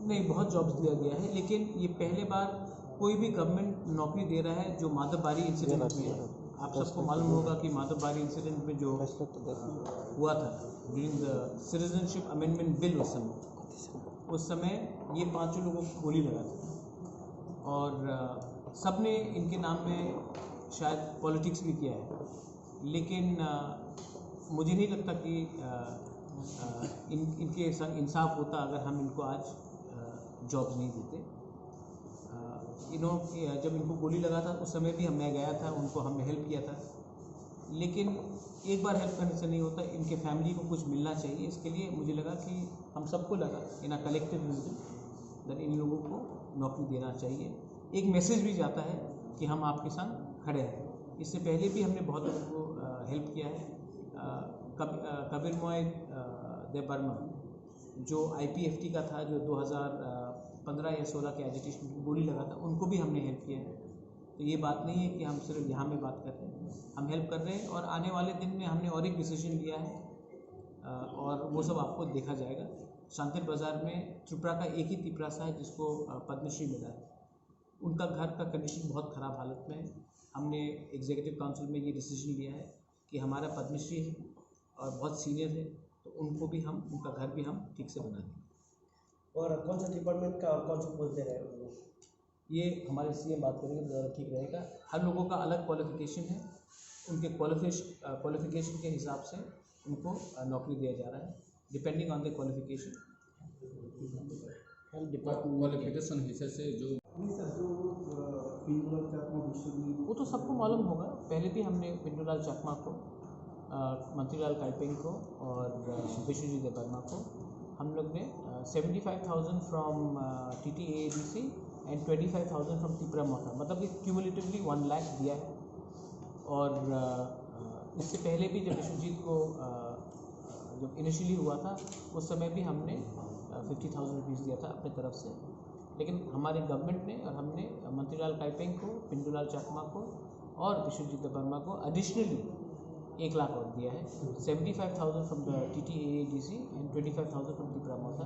नहीं, बहुत जॉब्स दिया गया है, लेकिन ये पहले बार कोई भी गवर्नमेंट नौकरी दे रहा है जो माधवबारी इंसिडेंट में है। आप सबको मालूम होगा कि माधवबारी इंसिडेंट में जो हुआ था during the citizenship amendment bill, उस समय ये 5 लोगों को गोली लगा था और सब ने इनके नाम में शायद पॉलिटिक्स भी किया है, लेकिन मुझे नहीं लगता कि इनके संग इंसाफ होता अगर हम इनको आज जॉब नहीं देते। जब इनको गोली लगा था उस समय भी मैं गया था, उनको हमने हेल्प किया था, लेकिन एक बार हेल्प करने से नहीं होता, इनके फैमिली को कुछ मिलना चाहिए। इसके लिए मुझे लगा कि हम सबको लगा in a collective wisdom that इन लोगों को नौकरी देना चाहिए। एक मैसेज भी जाता है कि हम आपके साथ खड़े हैं। इससे पहले भी हमने बहुत लोगों को हेल्प किया है। कबीर मोए देबबर्मा जो IPFT का था, जो 2015 या 16 के एजिटेशन में गोली लगा था, उनको भी हमने हेल्प किया है। तो ये बात नहीं है कि हम सिर्फ यहाँ में बात कर रहे हैं, हम हेल्प कर रहे हैं। और आने वाले दिन में हमने और एक डिसीजन लिया है और वो सब आपको देखा जाएगा। शांतिर बाज़ार में त्रिपुरा का एक ही तिपरासा है जिसको पद्मश्री मिला है। उनका घर का कंडीशन बहुत ख़राब हालत में है। हमने एग्जीक्यूटिव काउंसिल में ये डिसीजन लिया है कि हमारा पद्मश्री है और बहुत सीनियर है, तो उनको भी हम, उनका घर भी हम ठीक से बना दें। और कौन सा डिपार्टमेंट का और कौन सा पोस्ट दे रहे हैं लोग? ये हमारे CM बात करेंगे तो ज़्यादा ठीक रहेगा। हर लोगों का अलग क्वालिफिकेशन है, उनके क्वालिफिकेशन के हिसाब से उनको नौकरी दिया जा रहा है, depending on the qualification. Qualification हिसाब से जो वो तो सबको मालूम होगा। पहले भी हमने पिंटूलाल चकमा को, मंत्रीलाल काइपेंग को और विश्वजीत देबबर्मा को हम लोग ने 75,000 from TTAADC and 25,000 from Tripura Motha, मतलब कि क्यूमुलेटिवली 1 लाख दिया है। और इससे पहले भी जब विश्वजीत को जब इनिशियली हुआ था उस समय भी हमने 50,000 रुपीज़ दिया था अपने तरफ से, लेकिन हमारे गवर्नमेंट ने और हमने मंत्रीलाल काइपेंग को, पिंटूलाल चकमा को और विश्वजीत देबबर्मा को एडिशनली 1 लाख और दिया है। 75,000 from the TTAADC and 25,000 from Tripura Motha.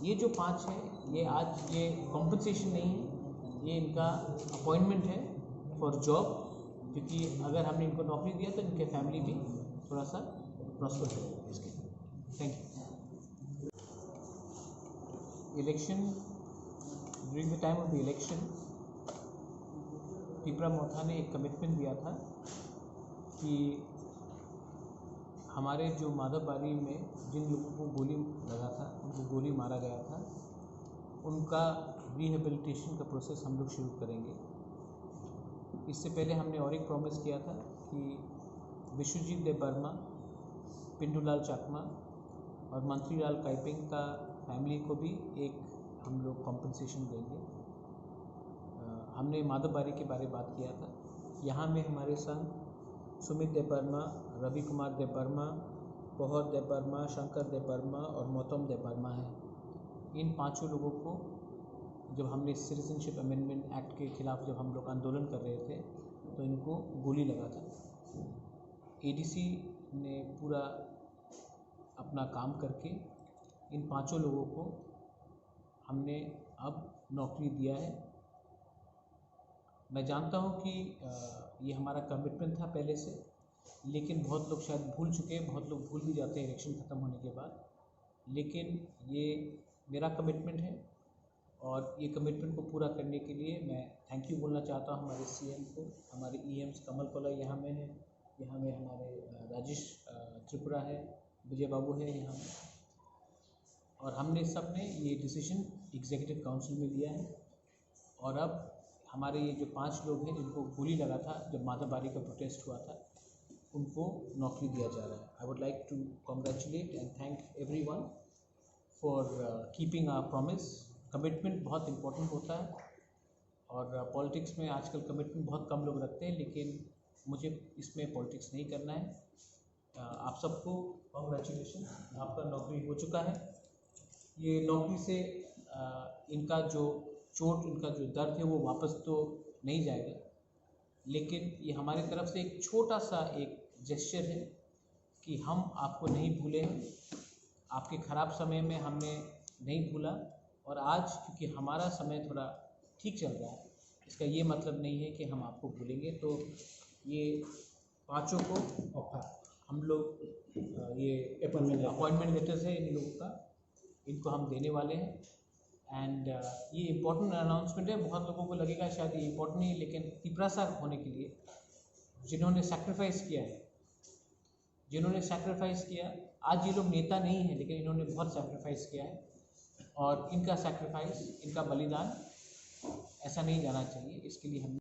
ये जो 5 है, ये आज ये कॉम्पनसेशन नहीं है, ये इनका अपॉइंटमेंट है फॉर जॉब, क्योंकि अगर हमने इनको नौकरी दिया तो इनके फैमिली भी थोड़ा सा प्रॉस्पर करेगी इसके। Thank you. Election, during the time of the election Tripura Motha ने एक कमिटमेंट दिया था कि हमारे जो माधवबारी में जिन लोगों को गोली लगा था, उनको गोली मारा गया था, उनका रिहेबिलिटेशन का प्रोसेस हम लोग शुरू करेंगे। इससे पहले हमने और एक प्रॉमिस किया था कि विश्वजीत देबबर्मा, पिंटूलाल चकमा और मंत्रीलाल काइपेंग का फैमिली को भी एक हम लोग कॉम्पनसेशन देंगे। हमने माधवबारी के बारे में बात किया था। यहाँ में हमारे संग सुमित देबबर्मा, रवि कुमार देबबर्मा, पोहर देबबर्मा, शंकर देबबर्मा और मोतम देबबर्मा है। इन 5 लोगों को जब हमने सिटीजनशिप अमेंडमेंट एक्ट के खिलाफ जब हम लोग आंदोलन कर रहे थे तो इनको गोली लगा था। ADC ने पूरा अपना काम करके इन 5 लोगों को हमने अब नौकरी दिया है। मैं जानता हूँ कि ये हमारा कमिटमेंट था पहले से, लेकिन बहुत लोग शायद भूल चुके हैं, बहुत लोग भूल भी जाते हैं इलेक्शन ख़त्म होने के बाद, लेकिन ये मेरा कमिटमेंट है और ये कमिटमेंट को पूरा करने के लिए मैं थैंक यू बोलना चाहता हूँ हमारे CM को, हमारे EMs कमल कोला यहाँ में है, यहाँ में हमारे राजेश त्रिपुरा है, विजय बाबू है यहाँ में, और हमने सब ने ये डिसीजन एग्जीक्यूटिव काउंसिल में लिया है। और अब हमारे ये जो 5 लोग हैं जिनको गोली लगा था जब माधवबारी का प्रोटेस्ट हुआ था, उनको नौकरी दिया जा रहा है। I would like to congratulate and thank everyone for keeping our promise. Commitment बहुत इम्पोर्टेंट होता है और पॉलिटिक्स में आजकल कमिटमेंट बहुत कम लोग रखते हैं, लेकिन मुझे इसमें पॉलिटिक्स नहीं करना है। आप सबको कॉन्ग्रेचुलेशन, आपका नौकरी हो चुका है। ये नौकरी से इनका जो चोट, इनका जो दर्द है वो वापस तो नहीं जाएगा, लेकिन ये हमारी तरफ से एक छोटा सा एक जेस्चर है कि हम आपको नहीं भूले हैं, आपके ख़राब समय में हमने नहीं भूला और आज क्योंकि हमारा समय थोड़ा ठीक चल रहा है, इसका ये मतलब नहीं है कि हम आपको भूलेंगे। तो ये पाँचों को हम लोग ये अपॉइंटमेंट लेटर्स है इन लोगों का, इनको हम देने वाले हैं। एंड ये इम्पोर्टेंट अनाउंसमेंट है। बहुत लोगों को लगेगा शायद ये इम्पोर्टेंट नहीं है, लेकिन तिपरासा होने के लिए जिन्होंने सैक्रिफाइस किया है, आज ये लोग नेता नहीं है, लेकिन इन्होंने बहुत सैक्रिफाइस किया है, और इनका सैक्रिफाइस, इनका बलिदान ऐसा नहीं जाना चाहिए। इसके लिए हम